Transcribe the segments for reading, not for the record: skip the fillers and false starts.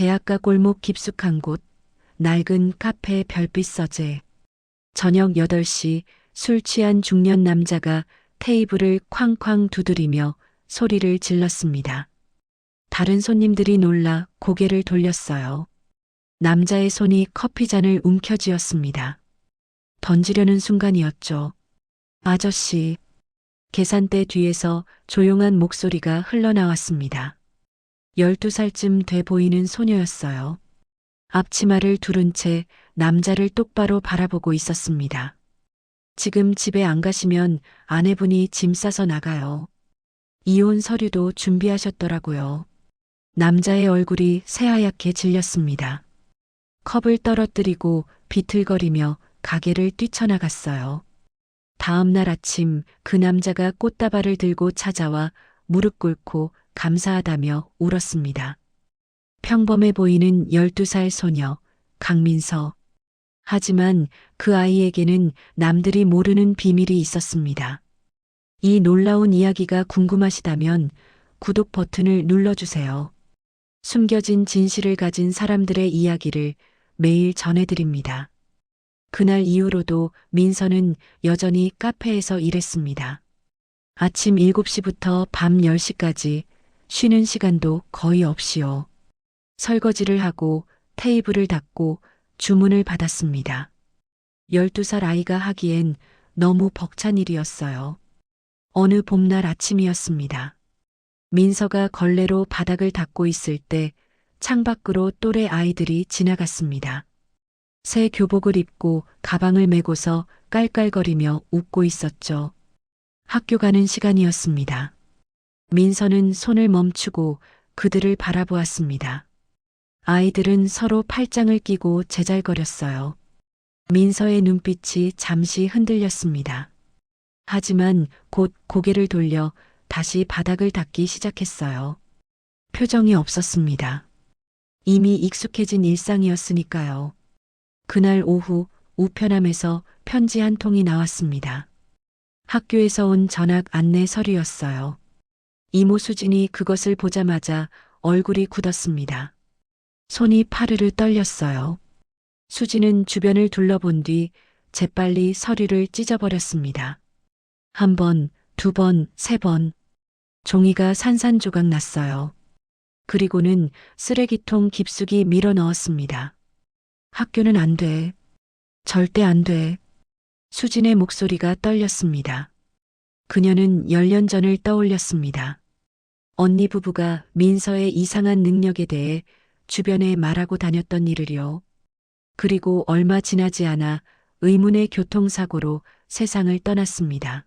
대학가 골목 깊숙한 곳, 낡은 카페 별빛 서재. 저녁 8시 술 취한 중년 남자가 테이블을 쾅쾅 두드리며 소리를 질렀습니다. 다른 손님들이 놀라 고개를 돌렸어요. 남자의 손이 커피잔을 움켜쥐었습니다. 던지려는 순간이었죠. 아저씨. 계산대 뒤에서 조용한 목소리가 흘러나왔습니다. 12살쯤 돼 보이는 소녀였어요. 앞치마를 두른 채 남자를 똑바로 바라보고 있었습니다. 지금 집에 안 가시면 아내분이 짐 싸서 나가요. 이혼 서류도 준비하셨더라고요. 남자의 얼굴이 새하얗게 질렸습니다. 컵을 떨어뜨리고 비틀거리며 가게를 뛰쳐나갔어요. 다음 날 아침 그 남자가 꽃다발을 들고 찾아와 무릎 꿇고 감사하다며 울었습니다. 평범해 보이는 12살 소녀, 강민서. 하지만 그 아이에게는 남들이 모르는 비밀이 있었습니다. 이 놀라운 이야기가 궁금하시다면 구독 버튼을 눌러주세요. 숨겨진 진실을 가진 사람들의 이야기를 매일 전해드립니다. 그날 이후로도 민서는 여전히 카페에서 일했습니다. 아침 7시부터 밤 10시까지 쉬는 시간도 거의 없이요. 설거지를 하고 테이블을 닦고 주문을 받았습니다. 12살 아이가 하기엔 너무 벅찬 일이었어요. 어느 봄날 아침이었습니다. 민서가 걸레로 바닥을 닦고 있을 때 창밖으로 또래 아이들이 지나갔습니다. 새 교복을 입고 가방을 메고서 깔깔거리며 웃고 있었죠. 학교 가는 시간이었습니다. 민서는 손을 멈추고 그들을 바라보았습니다. 아이들은 서로 팔짱을 끼고 제잘거렸어요. 민서의 눈빛이 잠시 흔들렸습니다. 하지만 곧 고개를 돌려 다시 바닥을 닦기 시작했어요. 표정이 없었습니다. 이미 익숙해진 일상이었으니까요. 그날 오후 우편함에서 편지 한 통이 나왔습니다. 학교에서 온 전학 안내 서류였어요. 이모 수진이 그것을 보자마자 얼굴이 굳었습니다. 손이 파르르 떨렸어요. 수진은 주변을 둘러본 뒤 재빨리 서류를 찢어버렸습니다. 한 번, 두 번, 세 번. 종이가 산산조각 났어요. 그리고는 쓰레기통 깊숙이 밀어 넣었습니다. 학교는 안 돼. 절대 안 돼. 수진의 목소리가 떨렸습니다. 그녀는 10년 전을 떠올렸습니다. 언니 부부가 민서의 이상한 능력에 대해 주변에 말하고 다녔던 일을요. 그리고 얼마 지나지 않아 의문의 교통사고로 세상을 떠났습니다.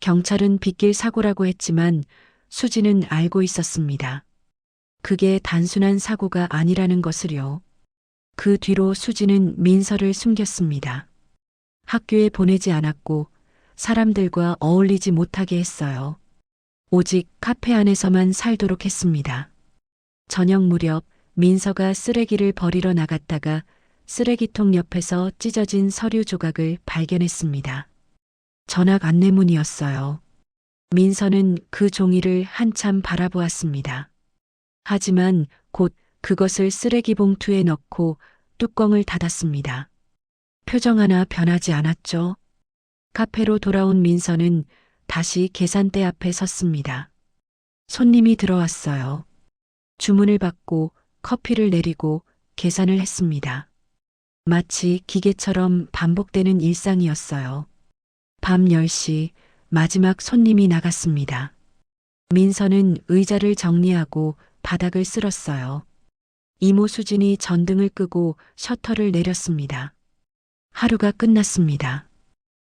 경찰은 빗길 사고라고 했지만 수진은 알고 있었습니다. 그게 단순한 사고가 아니라는 것을요. 그 뒤로 수진은 민서를 숨겼습니다. 학교에 보내지 않았고 사람들과 어울리지 못하게 했어요. 오직 카페 안에서만 살도록 했습니다. 저녁 무렵 민서가 쓰레기를 버리러 나갔다가 쓰레기통 옆에서 찢어진 서류 조각을 발견했습니다. 전학 안내문이었어요. 민서는 그 종이를 한참 바라보았습니다. 하지만 곧 그것을 쓰레기 봉투에 넣고 뚜껑을 닫았습니다. 표정 하나 변하지 않았죠. 카페로 돌아온 민서는 다시 계산대 앞에 섰습니다. 손님이 들어왔어요. 주문을 받고 커피를 내리고 계산을 했습니다. 마치 기계처럼 반복되는 일상이었어요. 밤 10시 마지막 손님이 나갔습니다. 민서는 의자를 정리하고 바닥을 쓸었어요. 이모 수진이 전등을 끄고 셔터를 내렸습니다. 하루가 끝났습니다.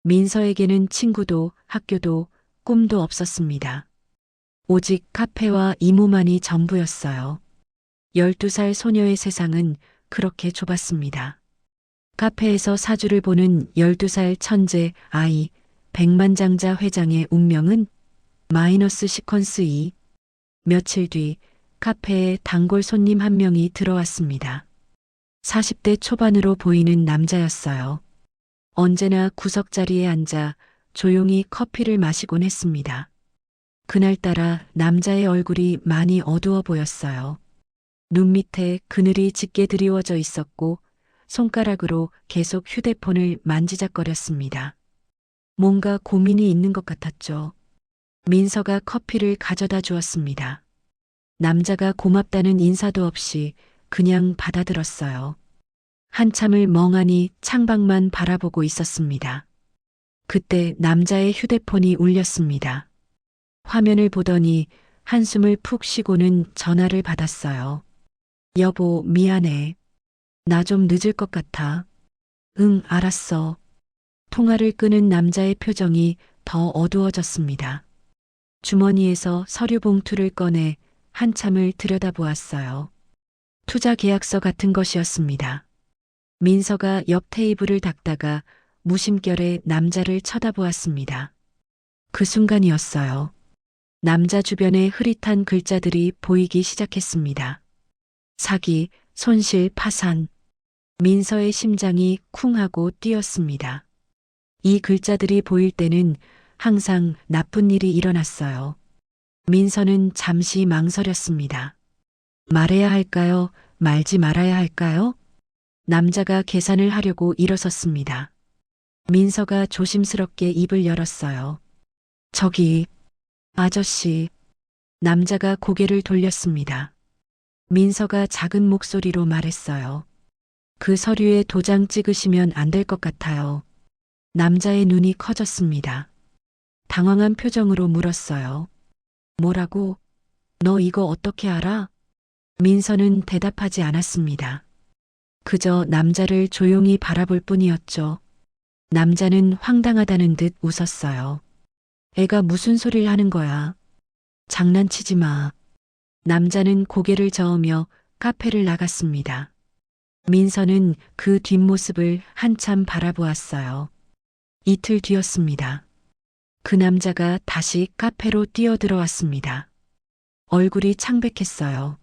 민서에게는 친구도 학교도 꿈도 없었습니다. 오직 카페와 이모만이 전부였어요. 12살 소녀의 세상은 그렇게 좁았습니다. 카페에서 사주를 보는 12살 천재 아이 백만장자 회장의 운명은 마이너스 시퀀스 2. 며칠 뒤 카페에 단골 손님 한 명이 들어왔습니다. 40대 초반으로 보이는 남자였어요. 언제나 구석자리에 앉아 조용히 커피를 마시곤 했습니다. 그날따라 남자의 얼굴이 많이 어두워 보였어요. 눈 밑에 그늘이 짙게 드리워져 있었고 손가락으로 계속 휴대폰을 만지작거렸습니다. 뭔가 고민이 있는 것 같았죠. 민서가 커피를 가져다 주었습니다. 남자가 고맙다는 인사도 없이 그냥 받아들었어요. 한참을 멍하니 창밖만 바라보고 있었습니다. 그때 남자의 휴대폰이 울렸습니다. 화면을 보더니 한숨을 푹 쉬고는 전화를 받았어요. 여보, 미안해. 나 좀 늦을 것 같아. 응, 알았어. 통화를 끄는 남자의 표정이 더 어두워졌습니다. 주머니에서 서류 봉투를 꺼내 한참을 들여다보았어요. 투자 계약서 같은 것이었습니다. 민서가 옆 테이블을 닦다가 무심결에 남자를 쳐다보았습니다. 그 순간이었어요. 남자 주변에 흐릿한 글자들이 보이기 시작했습니다. 사기, 손실, 파산. 민서의 심장이 쿵 하고 뛰었습니다. 이 글자들이 보일 때는 항상 나쁜 일이 일어났어요. 민서는 잠시 망설였습니다. 말해야 할까요? 말지 말아야 할까요? 남자가 계산을 하려고 일어섰습니다. 민서가 조심스럽게 입을 열었어요. 저기, 아저씨. 남자가 고개를 돌렸습니다. 민서가 작은 목소리로 말했어요. 그 서류에 도장 찍으시면 안 될 것 같아요. 남자의 눈이 커졌습니다. 당황한 표정으로 물었어요. 뭐라고? 너 이거 어떻게 알아? 민서는 대답하지 않았습니다. 그저 남자를 조용히 바라볼 뿐이었죠. 남자는 황당하다는 듯 웃었어요. 애가 무슨 소리를 하는 거야? 장난치지 마. 남자는 고개를 저으며 카페를 나갔습니다. 민서는 그 뒷모습을 한참 바라보았어요. 이틀 뒤였습니다. 그 남자가 다시 카페로 뛰어들어왔습니다. 얼굴이 창백했어요.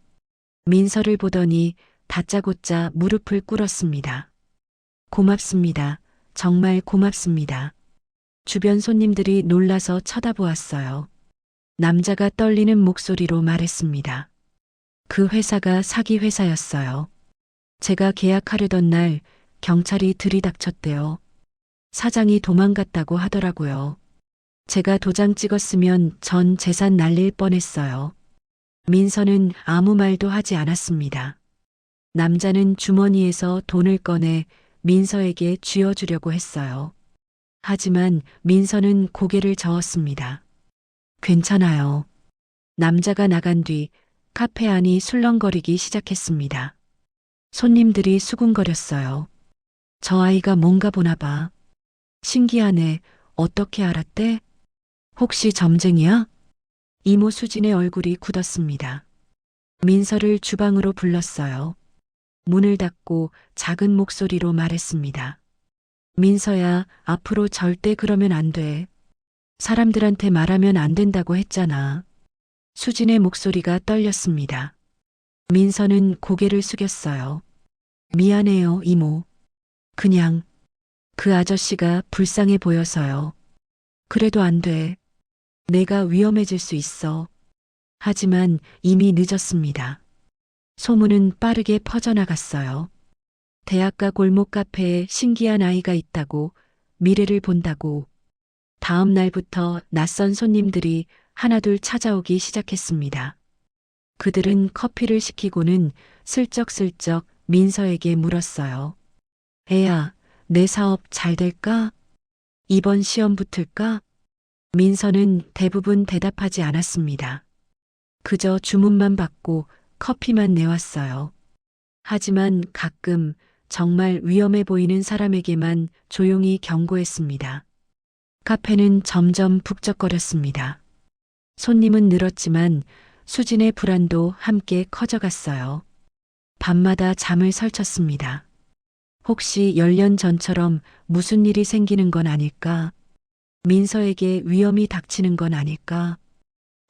민서를 보더니 다짜고짜 무릎을 꿇었습니다. 고맙습니다. 정말 고맙습니다. 주변 손님들이 놀라서 쳐다보았어요. 남자가 떨리는 목소리로 말했습니다. 그 회사가 사기 회사였어요. 제가 계약하려던 날 경찰이 들이닥쳤대요. 사장이 도망갔다고 하더라고요. 제가 도장 찍었으면 전 재산 날릴 뻔했어요. 민서는 아무 말도 하지 않았습니다. 남자는 주머니에서 돈을 꺼내 민서에게 쥐어주려고 했어요. 하지만 민서는 고개를 저었습니다. 괜찮아요. 남자가 나간 뒤 카페 안이 술렁거리기 시작했습니다. 손님들이 수군거렸어요. 저 아이가 뭔가 보나 봐. 신기하네. 어떻게 알았대? 혹시 점쟁이야? 이모 수진의 얼굴이 굳었습니다. 민서를 주방으로 불렀어요. 문을 닫고 작은 목소리로 말했습니다. 민서야, 앞으로 절대 그러면 안 돼. 사람들한테 말하면 안 된다고 했잖아. 수진의 목소리가 떨렸습니다. 민서는 고개를 숙였어요. 미안해요, 이모. 그냥 그 아저씨가 불쌍해 보여서요. 그래도 안 돼. 내가 위험해질 수 있어. 하지만 이미 늦었습니다. 소문은 빠르게 퍼져나갔어요. 대학가 골목 카페에 신기한 아이가 있다고, 미래를 본다고. 다음 날부터 낯선 손님들이 하나둘 찾아오기 시작했습니다. 그들은 커피를 시키고는 슬쩍슬쩍 민서에게 물었어요. 애야, 내 사업 잘 될까? 이번 시험 붙을까? 민서는 대부분 대답하지 않았습니다. 그저 주문만 받고 커피만 내왔어요. 하지만 가끔 정말 위험해 보이는 사람에게만 조용히 경고했습니다. 카페는 점점 북적거렸습니다. 손님은 늘었지만 수진의 불안도 함께 커져갔어요. 밤마다 잠을 설쳤습니다. 혹시 10년 전처럼 무슨 일이 생기는 건 아닐까? 민서에게 위험이 닥치는 건 아닐까?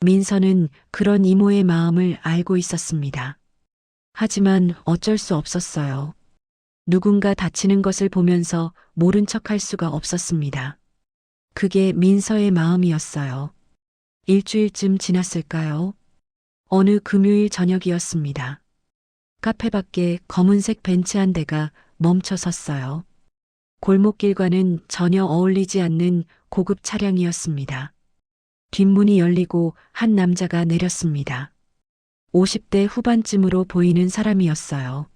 민서는 그런 이모의 마음을 알고 있었습니다. 하지만 어쩔 수 없었어요. 누군가 다치는 것을 보면서 모른 척할 수가 없었습니다. 그게 민서의 마음이었어요. 일주일쯤 지났을까요? 어느 금요일 저녁이었습니다. 카페 밖에 검은색 벤츠 한 대가 멈춰 섰어요. 골목길과는 전혀 어울리지 않는 고급 차량이었습니다. 뒷문이 열리고 한 남자가 내렸습니다. 50대 후반쯤으로 보이는 사람이었어요.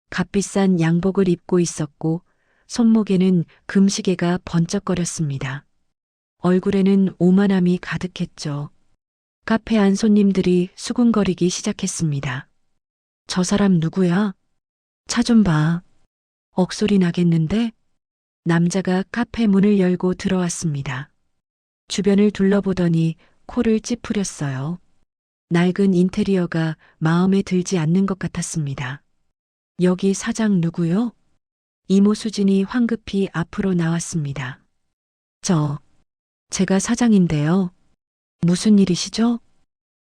값비싼 양복을 입고 있었고 손목에는 금시계가 번쩍거렸습니다. 얼굴에는 오만함이 가득했죠. 카페 안 손님들이 수군거리기 시작했습니다. 저 사람 누구야? 차 좀 봐. 억소리 나겠는데? 남자가 카페 문을 열고 들어왔습니다. 주변을 둘러보더니 코를 찌푸렸어요. 낡은 인테리어가 마음에 들지 않는 것 같았습니다. 여기 사장 누구요? 이모 수진이 황급히 앞으로 나왔습니다. 제가 사장인데요. 무슨 일이시죠?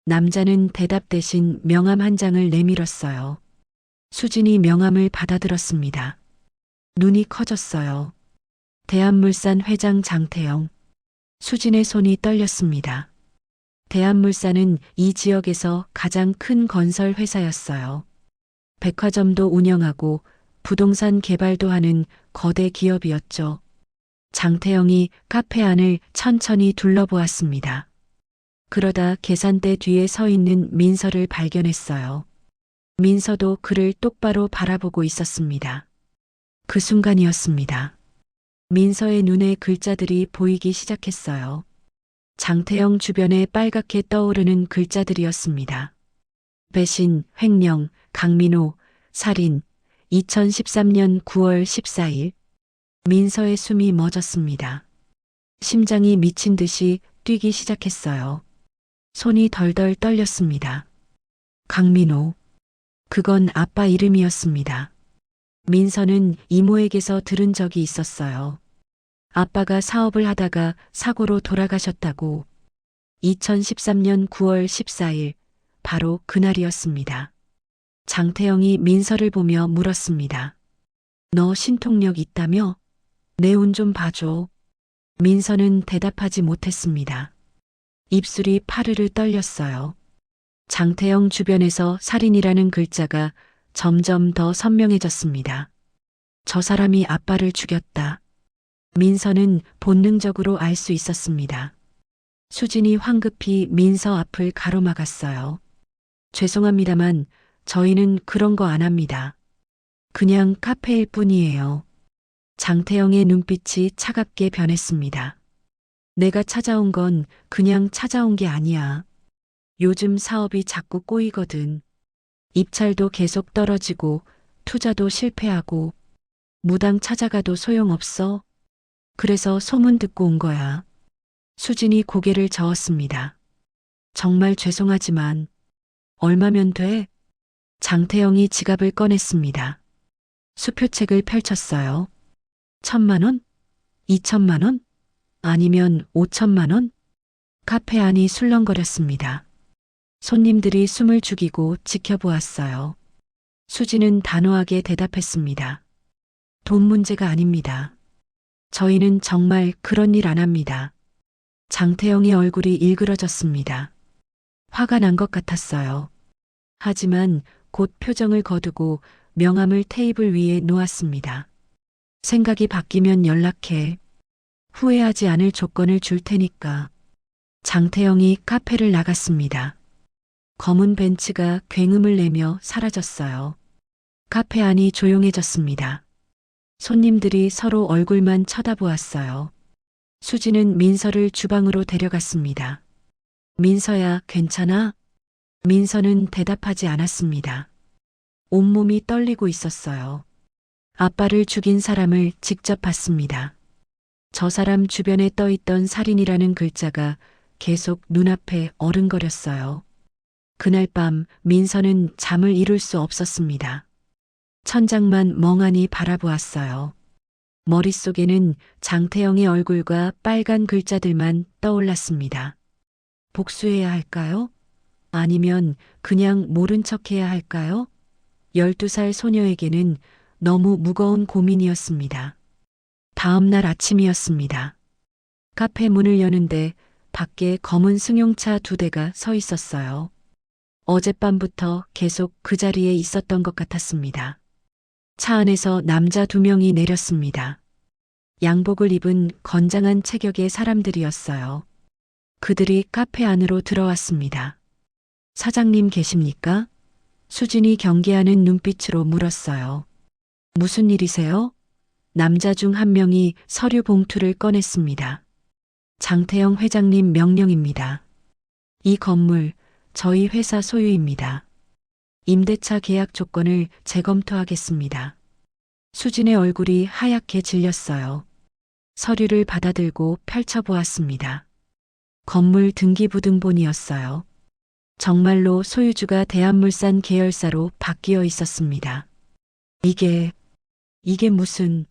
남자는 대답 대신 명함 한 장을 내밀었어요. 수진이 명함을 받아들었습니다. 눈이 커졌어요. 대한물산 회장 장태영. 수진의 손이 떨렸습니다. 대한물산은 이 지역에서 가장 큰 건설 회사였어요. 백화점도 운영하고 부동산 개발도 하는 거대 기업이었죠. 장태영이 카페 안을 천천히 둘러보았습니다. 그러다 계산대 뒤에 서 있는 민서를 발견했어요. 민서도 그를 똑바로 바라보고 있었습니다. 그 순간이었습니다. 민서의 눈에 글자들이 보이기 시작했어요. 장태영 주변에 빨갛게 떠오르는 글자들이었습니다. 배신, 횡령, 강민호, 살인, 2013년 9월 14일. 민서의 숨이 멎었습니다. 심장이 미친 듯이 뛰기 시작했어요. 손이 덜덜 떨렸습니다. 강민호. 그건 아빠 이름이었습니다. 민서는 이모에게서 들은 적이 있었어요. 아빠가 사업을 하다가 사고로 돌아가셨다고. 2013년 9월 14일, 바로 그날이었습니다. 장태영이 민서를 보며 물었습니다. 너 신통력 있다며? 내 운 좀 봐줘. 민서는 대답하지 못했습니다. 입술이 파르르 떨렸어요. 장태영 주변에서 살인이라는 글자가 점점 더 선명해졌습니다. 저 사람이 아빠를 죽였다. 민서는 본능적으로 알 수 있었습니다. 수진이 황급히 민서 앞을 가로막았어요. 죄송합니다만 저희는 그런 거 안 합니다. 그냥 카페일 뿐이에요. 장태영의 눈빛이 차갑게 변했습니다. 내가 찾아온 건 그냥 찾아온 게 아니야. 요즘 사업이 자꾸 꼬이거든. 입찰도 계속 떨어지고 투자도 실패하고 무당 찾아가도 소용없어. 그래서 소문 듣고 온 거야. 수진이 고개를 저었습니다. 정말 죄송하지만 얼마면 돼? 장태영이 지갑을 꺼냈습니다. 수표책을 펼쳤어요. 1,000만 원? 2,000만 원? 아니면 5천만 원? 카페 안이 술렁거렸습니다. 손님들이 숨을 죽이고 지켜보았어요. 수진은 단호하게 대답했습니다. 돈 문제가 아닙니다. 저희는 정말 그런 일 안 합니다. 장태영의 얼굴이 일그러졌습니다. 화가 난 것 같았어요. 하지만 곧 표정을 거두고 명함을 테이블 위에 놓았습니다. 생각이 바뀌면 연락해. 후회하지 않을 조건을 줄 테니까. 장태영이 카페를 나갔습니다. 검은 벤츠가 굉음을 내며 사라졌어요. 카페 안이 조용해졌습니다. 손님들이 서로 얼굴만 쳐다보았어요. 수지는 민서를 주방으로 데려갔습니다. 민서야, 괜찮아? 민서는 대답하지 않았습니다. 온몸이 떨리고 있었어요. 아빠를 죽인 사람을 직접 봤습니다. 저 사람 주변에 떠있던 살인이라는 글자가 계속 눈앞에 어른거렸어요. 그날 밤 민서는 잠을 이룰 수 없었습니다. 천장만 멍하니 바라보았어요. 머릿속에는 장태영의 얼굴과 빨간 글자들만 떠올랐습니다. 복수해야 할까요? 아니면 그냥 모른 척해야 할까요? 12살 소녀에게는 너무 무거운 고민이었습니다. 다음 날 아침이었습니다. 카페 문을 여는데 밖에 검은 승용차 2대가 서 있었어요. 어젯밤부터 계속 그 자리에 있었던 것 같았습니다. 차 안에서 남자 2명이 내렸습니다. 양복을 입은 건장한 체격의 사람들이었어요. 그들이 카페 안으로 들어왔습니다. 사장님 계십니까? 수진이 경계하는 눈빛으로 물었어요. 무슨 일이세요? 남자 중 한 명이 서류 봉투를 꺼냈습니다. 장태영 회장님 명령입니다. 이 건물 저희 회사 소유입니다. 임대차 계약 조건을 재검토하겠습니다. 수진의 얼굴이 하얗게 질렸어요. 서류를 받아들고 펼쳐보았습니다. 건물 등기부등본이었어요. 정말로 소유주가 대한물산 계열사로 바뀌어 있었습니다. 이게 무슨...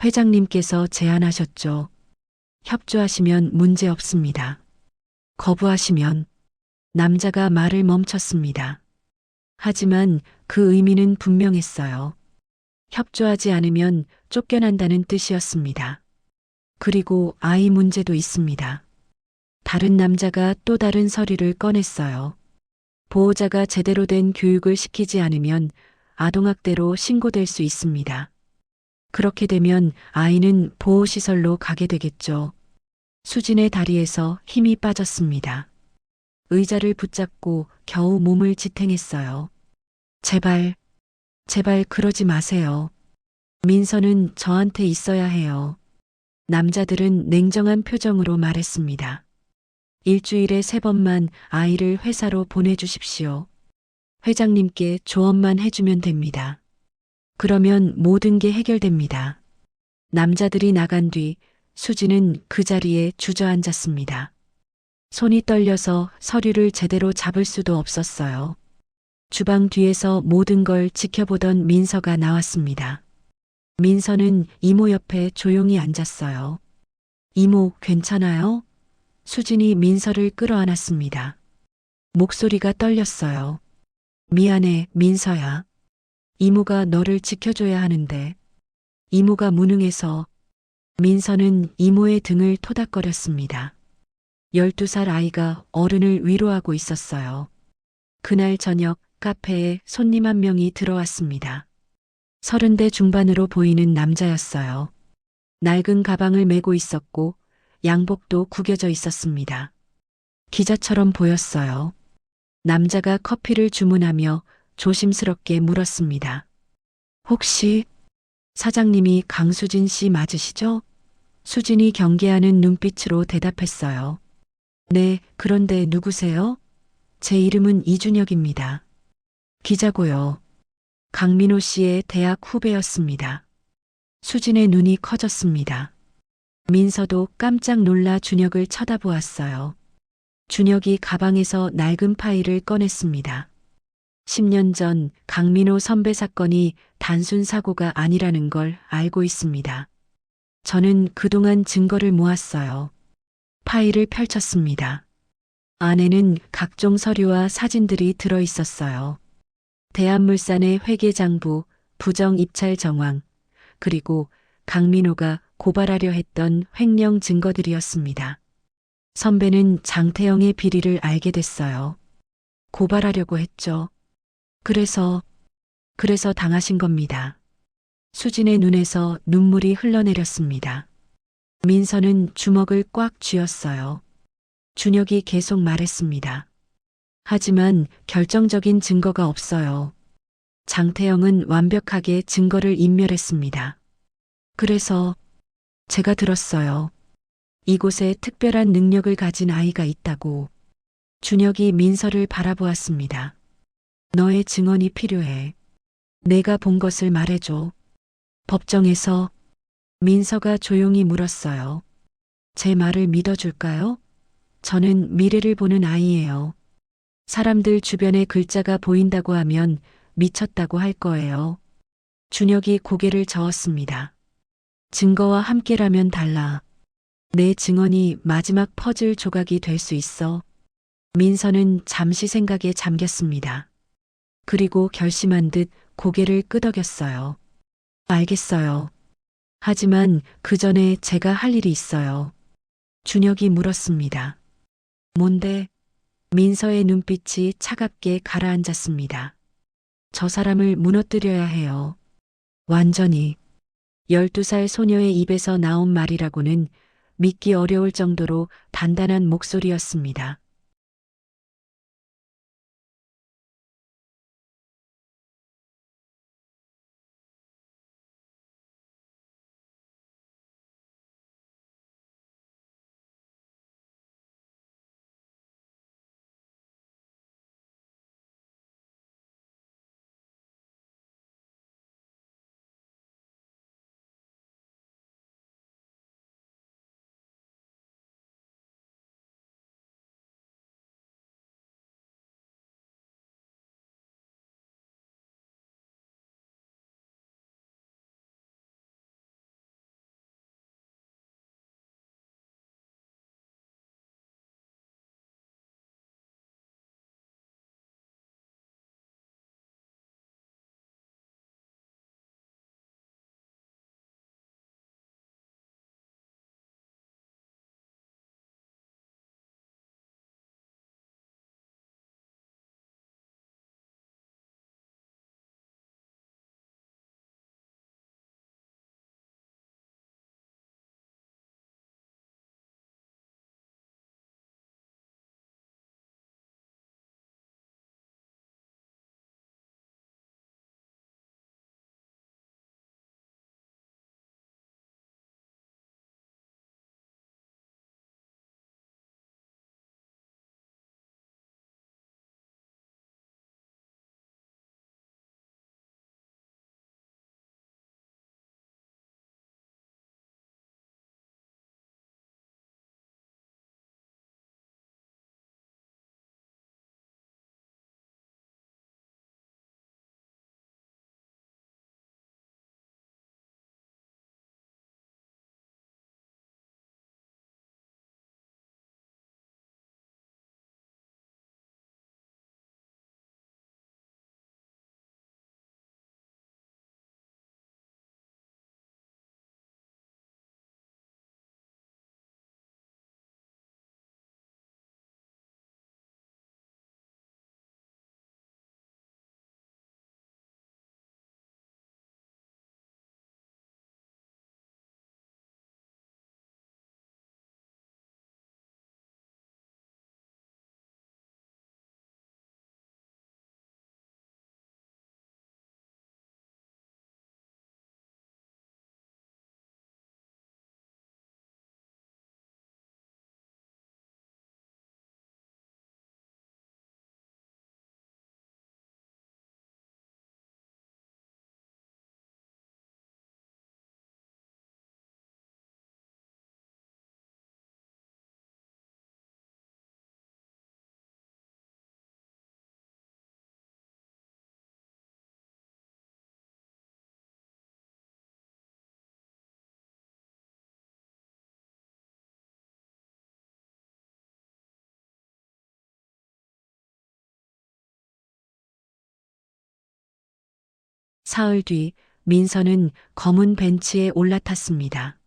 회장님께서 제안하셨죠. 협조하시면 문제 없습니다. 거부하시면... 남자가 말을 멈췄습니다. 하지만 그 의미는 분명했어요. 협조하지 않으면 쫓겨난다는 뜻이었습니다. 그리고 아이 문제도 있습니다. 다른 남자가 또 다른 서류를 꺼냈어요. 보호자가 제대로 된 교육을 시키지 않으면 아동학대로 신고될 수 있습니다. 그렇게 되면 아이는 보호시설로 가게 되겠죠. 수진의 다리에서 힘이 빠졌습니다. 의자를 붙잡고 겨우 몸을 지탱했어요. 제발 그러지 마세요. 민서는 저한테 있어야 해요. 남자들은 냉정한 표정으로 말했습니다. 일주일에 3번만 아이를 회사로 보내주십시오. 회장님께 조언만 해주면 됩니다. 그러면 모든 게 해결됩니다. 남자들이 나간 뒤 수지는 그 자리에 주저앉았습니다. 손이 떨려서 서류를 제대로 잡을 수도 없었어요. 주방 뒤에서 모든 걸 지켜보던 민서가 나왔습니다. 민서는 이모 옆에 조용히 앉았어요. 이모, 괜찮아요? 수진이 민서를 끌어안았습니다. 목소리가 떨렸어요. 미안해, 민서야. 이모가 너를 지켜줘야 하는데. 이모가 무능해서. 민서는 이모의 등을 토닥거렸습니다. 12살 아이가 어른을 위로하고 있었어요. 그날 저녁 카페에 손님 한 명이 들어왔습니다. 30대 중반으로 보이는 남자였어요. 낡은 가방을 메고 있었고 양복도 구겨져 있었습니다. 기자처럼 보였어요. 남자가 커피를 주문하며 조심스럽게 물었습니다. 혹시 사장님이 강수진 씨 맞으시죠? 수진이 경계하는 눈빛으로 대답했어요. 네, 그런데 누구세요? 제 이름은 이준혁입니다. 기자고요. 강민호 씨의 대학 후배였습니다. 수진의 눈이 커졌습니다. 민서도 깜짝 놀라 준혁을 쳐다보았어요. 준혁이 가방에서 낡은 파일을 꺼냈습니다. 10년 전 강민호 선배 사건이 단순 사고가 아니라는 걸 알고 있습니다. 저는 그동안 증거를 모았어요. 파일을 펼쳤습니다. 안에는 각종 서류와 사진들이 들어 있었어요. 대한물산의 회계장부, 부정 입찰 정황, 그리고 강민호가 고발하려 했던 횡령 증거들이었습니다. 선배는 장태영의 비리를 알게 됐어요. 고발하려고 했죠. 그래서 당하신 겁니다. 수진의 눈에서 눈물이 흘러내렸습니다. 민서는 주먹을 꽉 쥐었어요. 준혁이 계속 말했습니다. 하지만 결정적인 증거가 없어요. 장태영은 완벽하게 증거를 인멸했습니다. 그래서 제가 들었어요. 이곳에 특별한 능력을 가진 아이가 있다고. 준혁이 민서를 바라보았습니다. 너의 증언이 필요해. 내가 본 것을 말해줘. 법정에서 민서가 조용히 물었어요. 제 말을 믿어줄까요? 저는 미래를 보는 아이예요. 사람들 주변에 글자가 보인다고 하면 미쳤다고 할 거예요. 준혁이 고개를 저었습니다. 증거와 함께라면 달라. 내 증언이 마지막 퍼즐 조각이 될 수 있어. 민서는 잠시 생각에 잠겼습니다. 그리고 결심한 듯 고개를 끄덕였어요. 알겠어요. 하지만 그 전에 제가 할 일이 있어요. 준혁이 물었습니다. 뭔데? 민서의 눈빛이 차갑게 가라앉았습니다. 저 사람을 무너뜨려야 해요. 완전히. 12살 소녀의 입에서 나온 말이라고는 믿기 어려울 정도로 단단한 목소리였습니다. 사흘 뒤 민서는 검은 벤치에 올라탔습니다.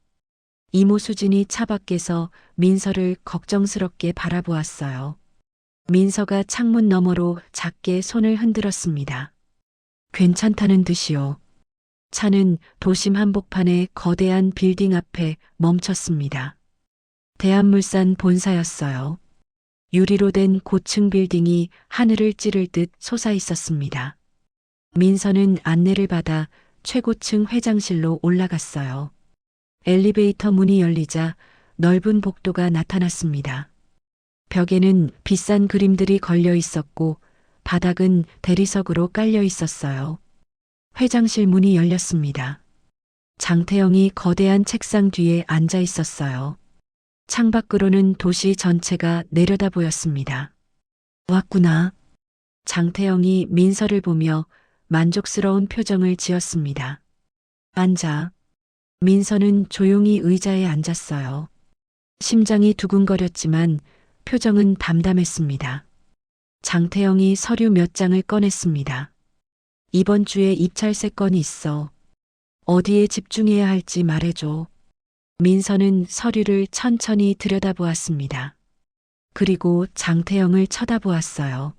이모 수진이 차 밖에서 민서를 걱정스럽게 바라보았어요. 민서가 창문 너머로 작게 손을 흔들었습니다. 괜찮다는 듯이요. 차는 도심 한복판의 거대한 빌딩 앞에 멈췄습니다. 대한물산 본사였어요. 유리로 된 고층 빌딩이 하늘을 찌를 듯 솟아 있었습니다. 민서는 안내를 받아 최고층 회장실로 올라갔어요. 엘리베이터 문이 열리자 넓은 복도가 나타났습니다. 벽에는 비싼 그림들이 걸려 있었고 바닥은 대리석으로 깔려 있었어요. 회장실 문이 열렸습니다. 장태영이 거대한 책상 뒤에 앉아 있었어요. 창밖으로는 도시 전체가 내려다 보였습니다. 왔구나. 장태영이 민서를 보며 만족스러운 표정을 지었습니다. 앉아. 민서는 조용히 의자에 앉았어요. 심장이 두근거렸지만 표정은 담담했습니다. 장태영이 서류 몇 장을 꺼냈습니다. 이번 주에 입찰세 건이 있어. 어디에 집중해야 할지 말해줘. 민서는 서류를 천천히 들여다보았습니다. 그리고 장태영을 쳐다보았어요.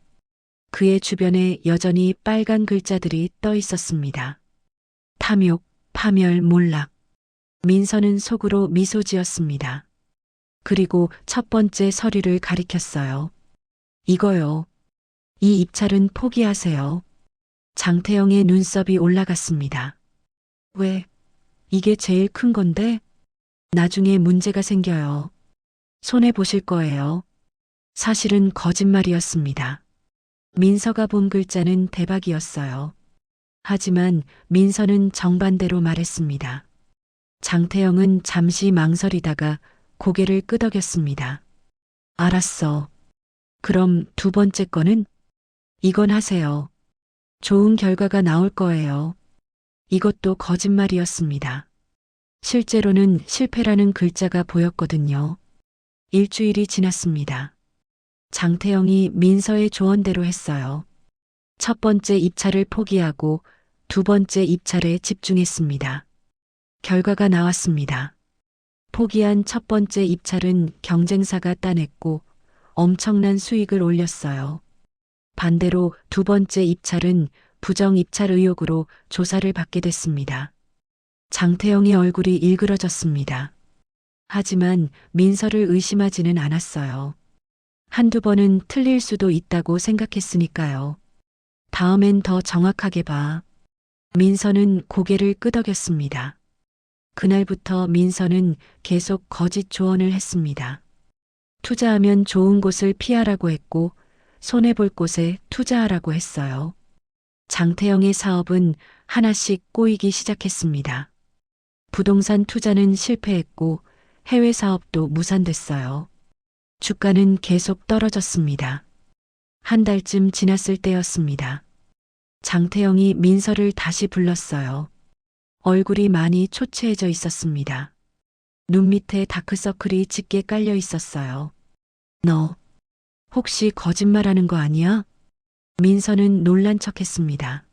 그의 주변에 여전히 빨간 글자들이 떠 있었습니다. 탐욕, 파멸, 몰락. 민서는 속으로 미소 지었습니다. 그리고 첫 번째 서류를 가리켰어요. 이거요. 이 입찰은 포기하세요. 장태영의 눈썹이 올라갔습니다. 왜? 이게 제일 큰 건데? 나중에 문제가 생겨요. 손해보실 거예요. 사실은 거짓말이었습니다. 민서가 본 글자는 대박이었어요. 하지만 민서는 정반대로 말했습니다. 장태영은 잠시 망설이다가 고개를 끄덕였습니다. 알았어. 그럼 두 번째 거는? 이건 하세요. 좋은 결과가 나올 거예요. 이것도 거짓말이었습니다. 실제로는 실패라는 글자가 보였거든요. 일주일이 지났습니다. 장태영이 민서의 조언대로 했어요. 첫 번째 입찰을 포기하고 두 번째 입찰에 집중했습니다. 결과가 나왔습니다. 포기한 첫 번째 입찰은 경쟁사가 따냈고 엄청난 수익을 올렸어요. 반대로 두 번째 입찰은 부정 입찰 의혹으로 조사를 받게 됐습니다. 장태영의 얼굴이 일그러졌습니다. 하지만 민서를 의심하지는 않았어요. 한두 번은 틀릴 수도 있다고 생각했으니까요. 다음엔 더 정확하게 봐. 민서는 고개를 끄덕였습니다. 그날부터 민서는 계속 거짓 조언을 했습니다. 투자하면 좋은 곳을 피하라고 했고 손해볼 곳에 투자하라고 했어요. 장태영의 사업은 하나씩 꼬이기 시작했습니다. 부동산 투자는 실패했고 해외 사업도 무산됐어요. 주가는 계속 떨어졌습니다. 한 달쯤 지났을 때였습니다. 장태영이 민서를 다시 불렀어요. 얼굴이 많이 초췌해져 있었습니다. 눈 밑에 다크서클이 짙게 깔려 있었어요. 너 혹시 거짓말하는 거 아니야? 민서는 놀란 척했습니다.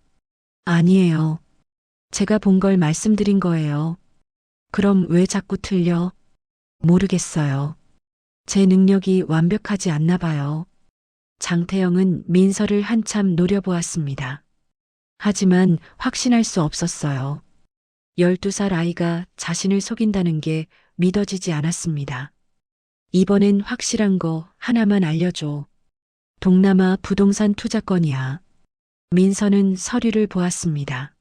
아니에요. 제가 본 걸 말씀드린 거예요. 그럼 왜 자꾸 틀려? 모르겠어요. 제 능력이 완벽하지 않나 봐요. 장태영은 민서를 한참 노려보았습니다. 하지만 확신할 수 없었어요. 12살 아이가 자신을 속인다는 게 믿어지지 않았습니다. 이번엔 확실한 거 하나만 알려줘. 동남아 부동산 투자건이야. 민서는 서류를 보았습니다.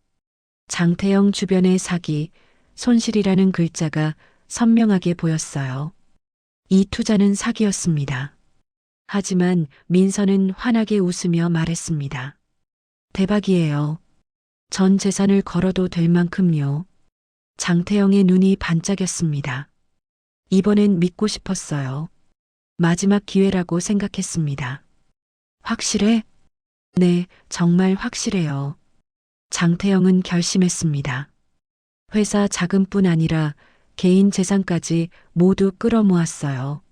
장태영 주변의 사기, 손실이라는 글자가 선명하게 보였어요. 이 투자는 사기였습니다. 하지만 민서는 환하게 웃으며 말했습니다. 대박이에요. 전 재산을 걸어도 될 만큼요. 장태영의 눈이 반짝였습니다. 이번엔 믿고 싶었어요. 마지막 기회라고 생각했습니다. 확실해? 네, 정말 확실해요. 장태영은 결심했습니다. 회사 자금뿐 아니라 개인 재산까지 모두 끌어모았어요.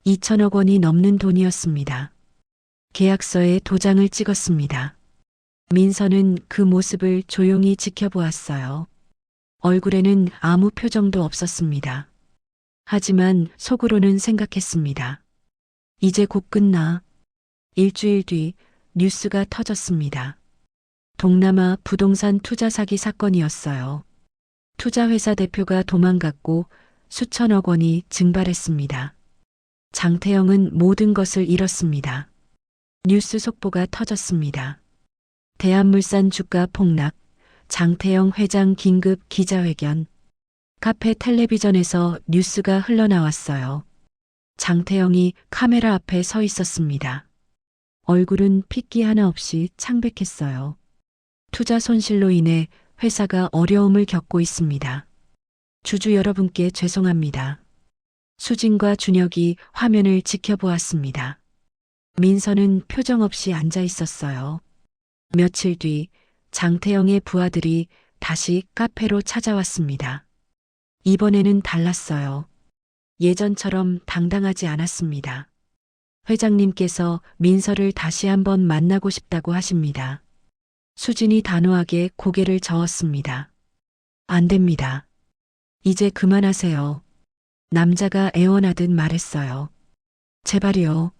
2천억 원이 넘는 돈이었습니다. 계약서에 도장을 찍었습니다. 민서는 그 모습을 조용히 지켜보았어요. 얼굴에는 아무 표정도 없었습니다. 하지만 속으로는 생각했습니다. 이제 곧 끝나. 일주일 뒤 뉴스가 터졌습니다. 동남아 부동산 투자 사기 사건이었어요. 투자회사 대표가 도망갔고 수천억 원이 증발했습니다. 장태영은 모든 것을 잃었습니다. 뉴스 속보가 터졌습니다. 대한물산 주가 폭락, 장태영 회장 긴급 기자회견. 카페 텔레비전에서 뉴스가 흘러나왔어요. 장태영이 카메라 앞에 서 있었습니다. 얼굴은 핏기 하나 없이 창백했어요. 투자 손실로 인해 회사가 어려움을 겪고 있습니다. 주주 여러분께 죄송합니다. 수진과 준혁이 화면을 지켜보았습니다. 민서는 표정 없이 앉아 있었어요. 며칠 뒤 장태영의 부하들이 다시 카페로 찾아왔습니다. 이번에는 달랐어요. 예전처럼 당당하지 않았습니다. 회장님께서 민서를 다시 한번 만나고 싶다고 하십니다. 수진이 단호하게 고개를 저었습니다. 안 됩니다. 이제 그만하세요. 남자가 애원하듯 말했어요. 제발이요.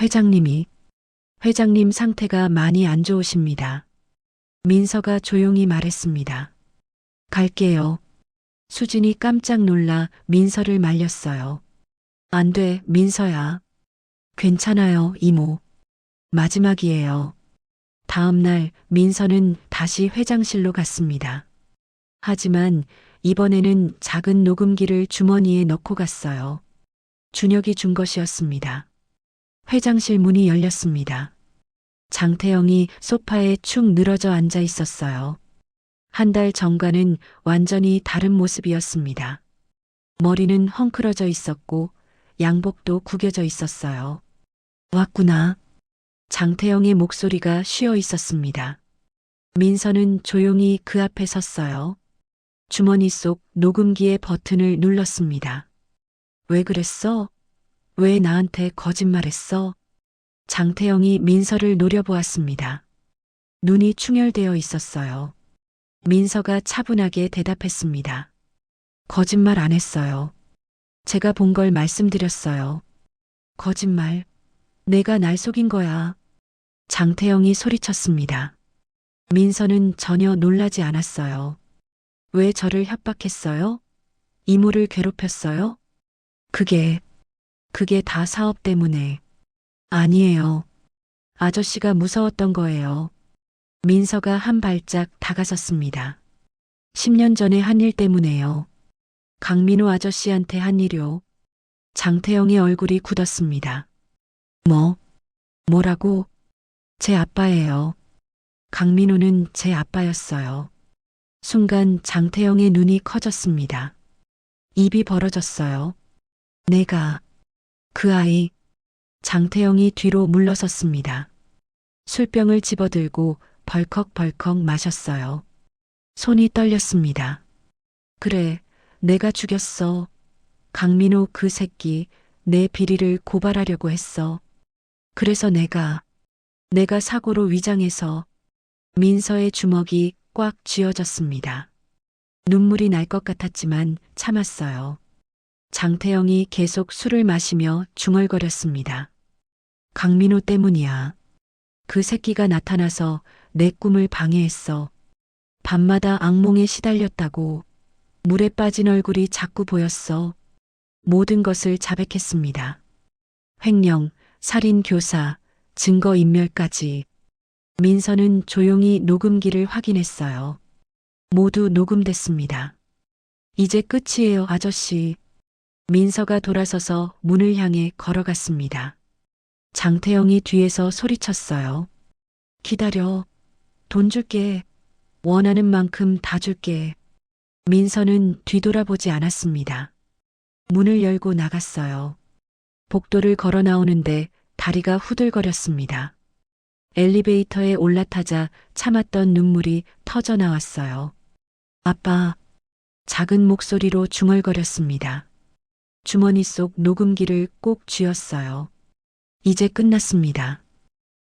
회장님이. 회장님 상태가 많이 안 좋으십니다. 민서가 조용히 말했습니다. 갈게요. 수진이 깜짝 놀라 민서를 말렸어요. 안 돼, 민서야. 괜찮아요, 이모. 마지막이에요. 다음 날 민서는 다시 회장실로 갔습니다. 하지만 이번에는 작은 녹음기를 주머니에 넣고 갔어요. 준혁이 준 것이었습니다. 회장실 문이 열렸습니다. 장태영이 소파에 축 늘어져 앉아 있었어요. 한 달 전과는 완전히 다른 모습이었습니다. 머리는 헝클어져 있었고 양복도 구겨져 있었어요. 왔구나. 장태영의 목소리가 쉬어 있었습니다. 민서는 조용히 그 앞에 섰어요. 주머니 속 녹음기의 버튼을 눌렀습니다. 왜 그랬어? 왜 나한테 거짓말했어? 장태영이 민서를 노려보았습니다. 눈이 충혈되어 있었어요. 민서가 차분하게 대답했습니다. 거짓말 안 했어요. 제가 본 걸 말씀드렸어요. 거짓말. 내가 날 속인 거야. 장태영이 소리쳤습니다. 민서는 전혀 놀라지 않았어요. 왜 저를 협박했어요? 이모를 괴롭혔어요? 그게 다 사업 때문에. 아니에요. 아저씨가 무서웠던 거예요. 민서가 한 발짝 다가섰습니다. 10년 전에 한 일 때문에요. 강민호 아저씨한테 한 일요. 장태영의 얼굴이 굳었습니다. 뭐라고? 제 아빠예요. 강민호는 제 아빠였어요. 순간 장태영의 눈이 커졌습니다. 입이 벌어졌어요. 내가 그 아이. 장태영이 뒤로 물러섰습니다. 술병을 집어들고 벌컥벌컥 마셨어요. 손이 떨렸습니다. 그래, 내가 죽였어. 강민호 그 새끼 내 비리를 고발하려고 했어. 그래서 내가 사고로 위장해서. 민서의 주먹이 꽉 쥐어졌습니다. 눈물이 날 것 같았지만 참았어요. 장태영이 계속 술을 마시며 중얼거렸습니다. 강민호 때문이야. 그 새끼가 나타나서 내 꿈을 방해했어. 밤마다 악몽에 시달렸다고. 물에 빠진 얼굴이 자꾸 보였어. 모든 것을 자백했습니다. 횡령, 살인 교사, 증거인멸까지. 민서는 조용히 녹음기를 확인했어요. 모두 녹음됐습니다. 이제 끝이에요, 아저씨. 민서가 돌아서서 문을 향해 걸어갔습니다. 장태영이 뒤에서 소리쳤어요. 기다려. 돈 줄게. 원하는 만큼 다 줄게. 민서는 뒤돌아보지 않았습니다. 문을 열고 나갔어요. 복도를 걸어 나오는데 다리가 후들거렸습니다. 엘리베이터에 올라타자 참았던 눈물이 터져 나왔어요. 아빠. 작은 목소리로 중얼거렸습니다. 주머니 속 녹음기를 꼭 쥐었어요. 이제 끝났습니다.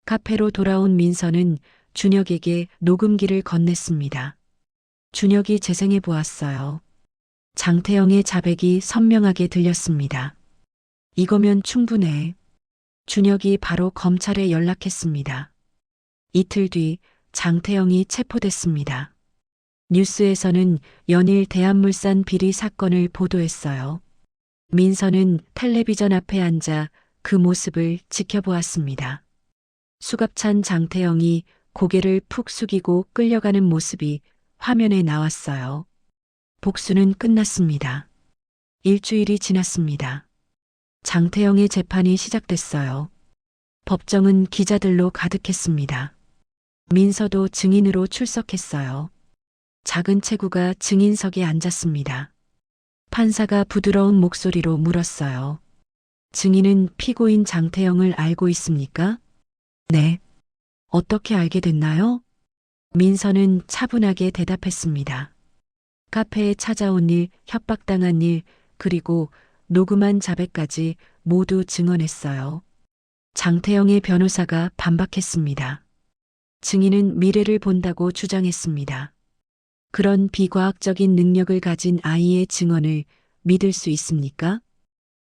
카페로 돌아온 민서는 준혁에게 녹음기를 건넸습니다. 준혁이 재생해 보았어요. 장태영의 자백이 선명하게 들렸습니다. 이거면 충분해. 준혁이 바로 검찰에 연락했습니다. 이틀 뒤 장태영이 체포됐습니다. 뉴스에서는 연일 대한물산 비리 사건을 보도했어요. 민서는 텔레비전 앞에 앉아 그 모습을 지켜보았습니다. 수갑찬 장태영이 고개를 푹 숙이고 끌려가는 모습이 화면에 나왔어요. 복수는 끝났습니다. 일주일이 지났습니다. 장태영의 재판이 시작됐어요. 법정은 기자들로 가득했습니다. 민서도 증인으로 출석했어요. 작은 체구가 증인석에 앉았습니다. 판사가 부드러운 목소리로 물었어요. 증인은 피고인 장태영을 알고 있습니까? 네. 어떻게 알게 됐나요? 민서는 차분하게 대답했습니다. 카페에 찾아온 일, 협박당한 일, 그리고 녹음한 자백까지 모두 증언했어요. 장태영의 변호사가 반박했습니다. 증인은 미래를 본다고 주장했습니다. 그런 비과학적인 능력을 가진 아이의 증언을 믿을 수 있습니까?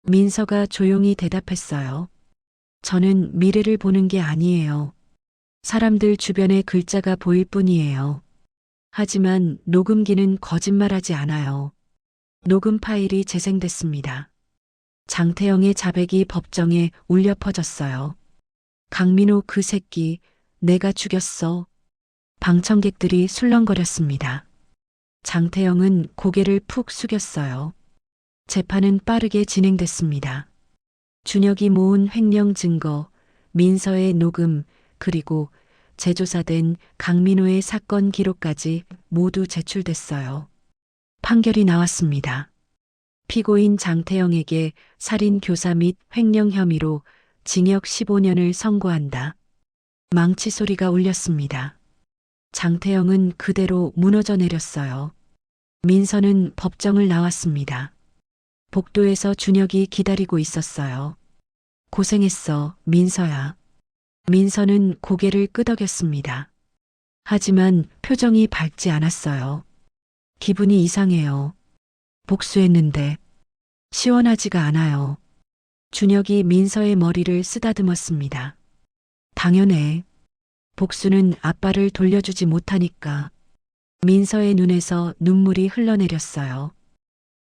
민서가 조용히 대답했어요. 저는 미래를 보는 게 아니에요. 사람들 주변에 글자가 보일 뿐이에요. 하지만 녹음기는 거짓말하지 않아요. 녹음 파일이 재생됐습니다. 장태영의 자백이 법정에 울려 퍼졌어요. 강민호 그 새끼, 내가 죽였어. 방청객들이 술렁거렸습니다. 장태영은 고개를 푹 숙였어요. 재판은 빠르게 진행됐습니다. 준혁이 모은 횡령 증거, 민서의 녹음, 그리고 재조사된 강민호의 사건 기록까지 모두 제출됐어요. 판결이 나왔습니다. 피고인 장태영에게 살인 교사 및 횡령 혐의로 징역 15년을 선고한다. 망치 소리가 울렸습니다. 장태영은 그대로 무너져 내렸어요. 민서는 법정을 나왔습니다. 복도에서 준혁이 기다리고 있었어요. 고생했어, 민서야. 민서는 고개를 끄덕였습니다. 하지만 표정이 밝지 않았어요. 기분이 이상해요. 복수했는데 시원하지가 않아요. 준혁이 민서의 머리를 쓰다듬었습니다. 당연해. 복수는 아빠를 돌려주지 못하니까. 민서의 눈에서 눈물이 흘러내렸어요.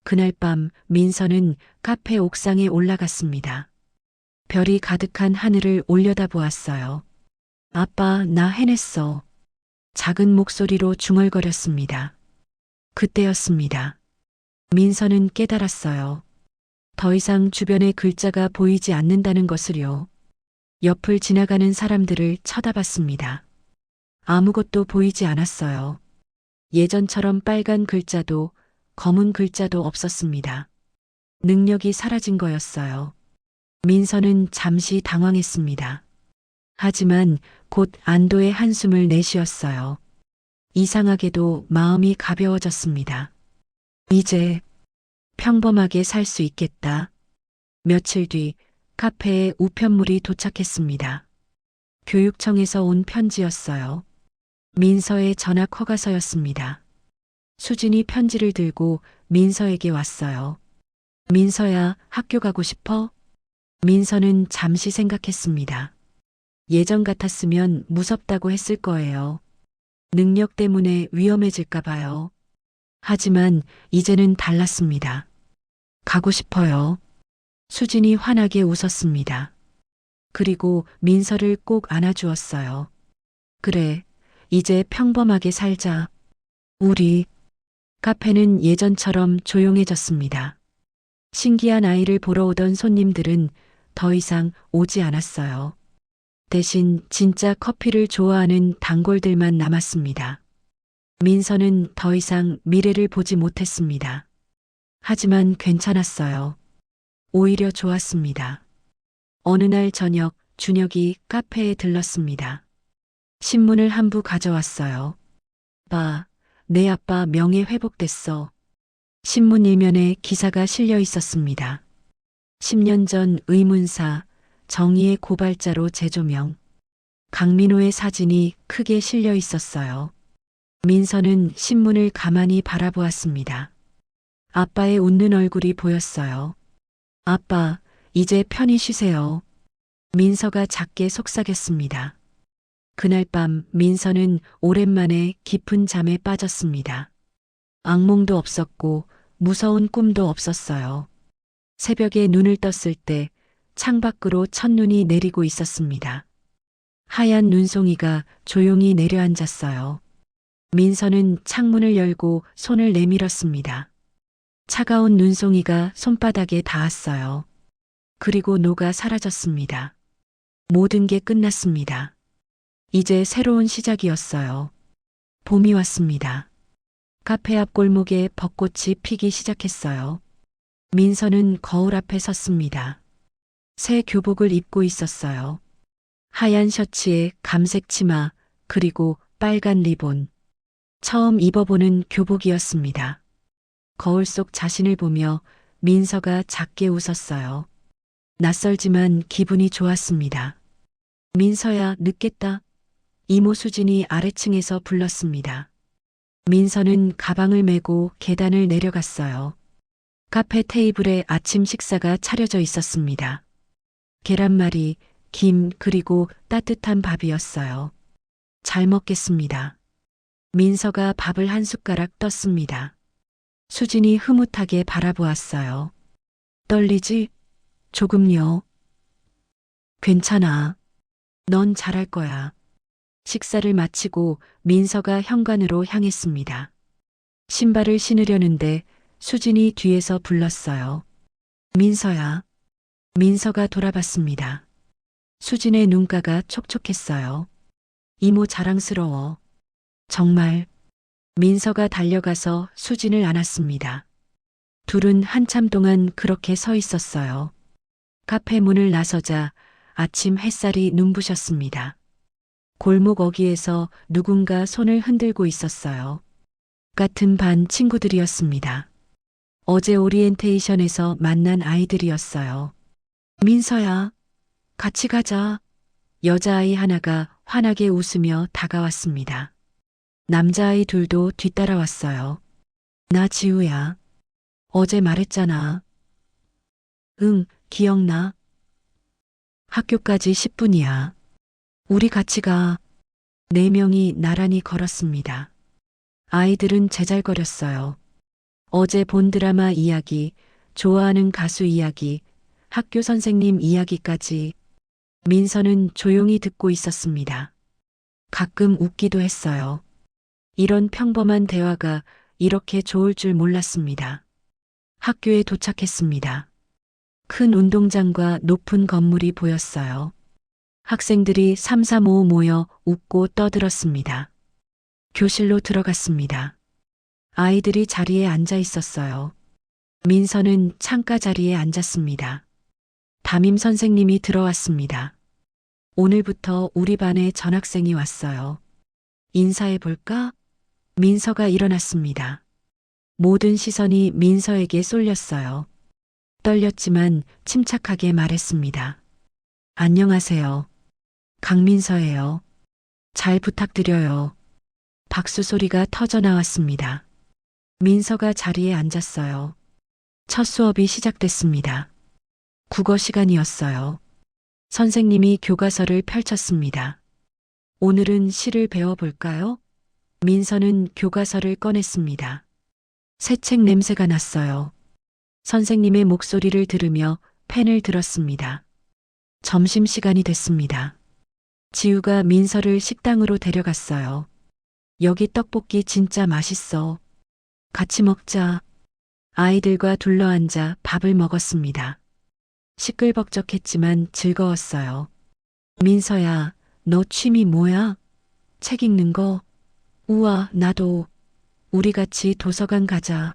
그날 밤 민서는 카페 옥상에 올라갔습니다. 별이 가득한 하늘을 올려다보았어요. 아빠, 나 해냈어. 작은 목소리로 중얼거렸습니다. 그때였습니다. 민서는 깨달았어요. 더 이상 주변에 글자가 보이지 않는다는 것을요. 옆을 지나가는 사람들을 쳐다봤습니다. 아무것도 보이지 않았어요. 예전처럼 빨간 글자도 검은 글자도 없었습니다. 능력이 사라진 거였어요. 민서는 잠시 당황했습니다. 하지만 곧 안도의 한숨을 내쉬었어요. 이상하게도 마음이 가벼워졌습니다. 이제 평범하게 살 수 있겠다. 며칠 뒤 카페에 우편물이 도착했습니다. 교육청에서 온 편지였어요. 민서의 전학 허가서였습니다. 수진이 편지를 들고 민서에게 왔어요. 민서야, 학교 가고 싶어? 민서는 잠시 생각했습니다. 예전 같았으면 무섭다고 했을 거예요. 능력 때문에 위험해질까 봐요. 하지만 이제는 달랐습니다. 가고 싶어요. 수진이 환하게 웃었습니다. 그리고 민서를 꼭 안아주었어요. 그래, 이제 평범하게 살자. 우리. 카페는 예전처럼 조용해졌습니다. 신기한 아이를 보러 오던 손님들은 더 이상 오지 않았어요. 대신 진짜 커피를 좋아하는 단골들만 남았습니다. 민서는 더 이상 미래를 보지 못했습니다. 하지만 괜찮았어요. 오히려 좋았습니다. 어느 날 저녁 준혁이 카페에 들렀습니다. 신문을 한 부 가져왔어요. 봐, 내 아빠 명예 회복됐어. 신문 일면에 기사가 실려 있었습니다. 10년 전 의문사, 정의의 고발자로 재조명. 강민호의 사진이 크게 실려 있었어요. 민서는 신문을 가만히 바라보았습니다. 아빠의 웃는 얼굴이 보였어요. 아빠, 이제 편히 쉬세요. 민서가 작게 속삭였습니다. 그날 밤 민서는 오랜만에 깊은 잠에 빠졌습니다. 악몽도 없었고 무서운 꿈도 없었어요. 새벽에 눈을 떴을 때 창밖으로 첫눈이 내리고 있었습니다. 하얀 눈송이가 조용히 내려앉았어요. 민서는 창문을 열고 손을 내밀었습니다. 차가운 눈송이가 손바닥에 닿았어요. 그리고 녹아 사라졌습니다. 모든 게 끝났습니다. 이제 새로운 시작이었어요. 봄이 왔습니다. 카페 앞 골목에 벚꽃이 피기 시작했어요. 민서는 거울 앞에 섰습니다. 새 교복을 입고 있었어요. 하얀 셔츠에 감색 치마, 그리고 빨간 리본. 처음 입어보는 교복이었습니다. 거울 속 자신을 보며 민서가 작게 웃었어요. 낯설지만 기분이 좋았습니다. 민서야, 늦겠다. 이모 수진이 아래층에서 불렀습니다. 민서는 가방을 메고 계단을 내려갔어요. 카페 테이블에 아침 식사가 차려져 있었습니다. 계란말이, 김, 그리고 따뜻한 밥이었어요. 잘 먹겠습니다. 민서가 밥을 한 숟가락 떴습니다. 수진이 흐뭇하게 바라보았어요. 떨리지? 조금요. 괜찮아. 넌 잘할 거야. 식사를 마치고 민서가 현관으로 향했습니다. 신발을 신으려는데 수진이 뒤에서 불렀어요. 민서야. 민서가 돌아봤습니다. 수진의 눈가가 촉촉했어요. 이모 자랑스러워. 정말. 민서가 달려가서 수진을 안았습니다. 둘은 한참 동안 그렇게 서 있었어요. 카페 문을 나서자 아침 햇살이 눈부셨습니다. 골목 어귀에서 누군가 손을 흔들고 있었어요. 같은 반 친구들이었습니다. 어제 오리엔테이션에서 만난 아이들이었어요. 민서야, 같이 가자. 여자아이 하나가 환하게 웃으며 다가왔습니다. 남자아이 둘도 뒤따라왔어요. 나 지우야. 어제 말했잖아. 응, 기억나. 학교까지 10분이야. 우리 같이 가. 4명이 나란히 걸었습니다. 아이들은 제잘거렸어요. 어제 본 드라마 이야기, 좋아하는 가수 이야기, 학교 선생님 이야기까지. 민서는 조용히 듣고 있었습니다. 가끔 웃기도 했어요. 이런 평범한 대화가 이렇게 좋을 줄 몰랐습니다. 학교에 도착했습니다. 큰 운동장과 높은 건물이 보였어요. 학생들이 삼삼오오 모여 웃고 떠들었습니다. 교실로 들어갔습니다. 아이들이 자리에 앉아 있었어요. 민서는 창가 자리에 앉았습니다. 담임 선생님이 들어왔습니다. 오늘부터 우리 반에 전학생이 왔어요. 인사해 볼까? 민서가 일어났습니다. 모든 시선이 민서에게 쏠렸어요. 떨렸지만 침착하게 말했습니다. 안녕하세요. 강민서예요. 잘 부탁드려요. 박수 소리가 터져 나왔습니다. 민서가 자리에 앉았어요. 첫 수업이 시작됐습니다. 국어 시간이었어요. 선생님이 교과서를 펼쳤습니다. 오늘은 시를 배워볼까요? 민서는 교과서를 꺼냈습니다. 새 책 냄새가 났어요. 선생님의 목소리를 들으며 펜을 들었습니다. 점심시간이 됐습니다. 지우가 민서를 식당으로 데려갔어요. 여기 떡볶이 진짜 맛있어. 같이 먹자. 아이들과 둘러앉아 밥을 먹었습니다. 시끌벅적했지만 즐거웠어요. 민서야, 너 취미 뭐야? 책 읽는 거? 우와, 나도. 우리 같이 도서관 가자.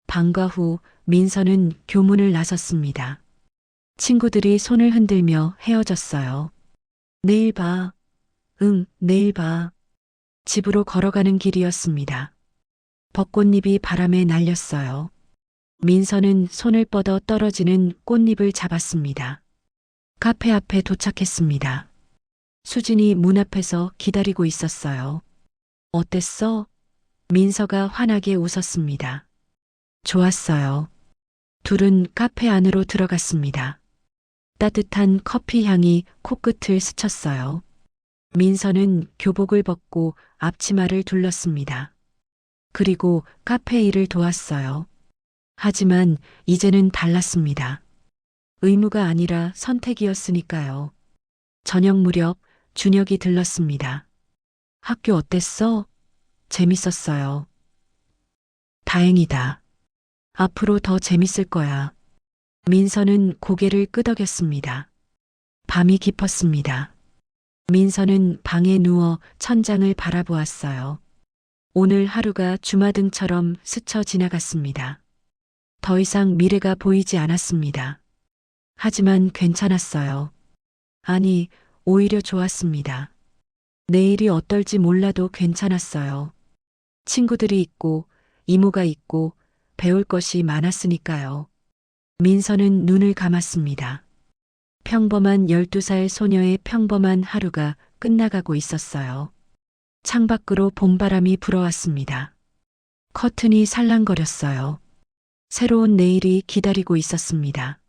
방과 후 민서는 교문을 나섰습니다. 친구들이 손을 흔들며 헤어졌어요. 내일 봐. 응, 내일 봐. 집으로 걸어가는 길이었습니다. 벚꽃잎이 바람에 날렸어요. 민서는 손을 뻗어 떨어지는 꽃잎을 잡았습니다. 카페 앞에 도착했습니다. 수진이 문 앞에서 기다리고 있었어요. 어땠어? 민서가 환하게 웃었습니다. 좋았어요. 둘은 카페 안으로 들어갔습니다. 따뜻한 커피 향이 코끝을 스쳤어요. 민서는 교복을 벗고 앞치마를 둘렀습니다. 그리고 카페 일을 도왔어요. 하지만 이제는 달랐습니다. 의무가 아니라 선택이었으니까요. 저녁 무렵 준혁이 들렀습니다. 학교 어땠어? 재밌었어요. 다행이다. 앞으로 더 재밌을 거야. 민서는 고개를 끄덕였습니다. 밤이 깊었습니다. 민서는 방에 누워 천장을 바라보았어요. 오늘 하루가 주마등처럼 스쳐 지나갔습니다. 더 이상 미래가 보이지 않았습니다. 하지만 괜찮았어요. 아니, 오히려 좋았습니다. 내일이 어떨지 몰라도 괜찮았어요. 친구들이 있고, 이모가 있고, 배울 것이 많았으니까요. 민서는 눈을 감았습니다. 평범한 12살 소녀의 평범한 하루가 끝나가고 있었어요. 창밖으로 봄바람이 불어왔습니다. 커튼이 살랑거렸어요. 새로운 내일이 기다리고 있었습니다.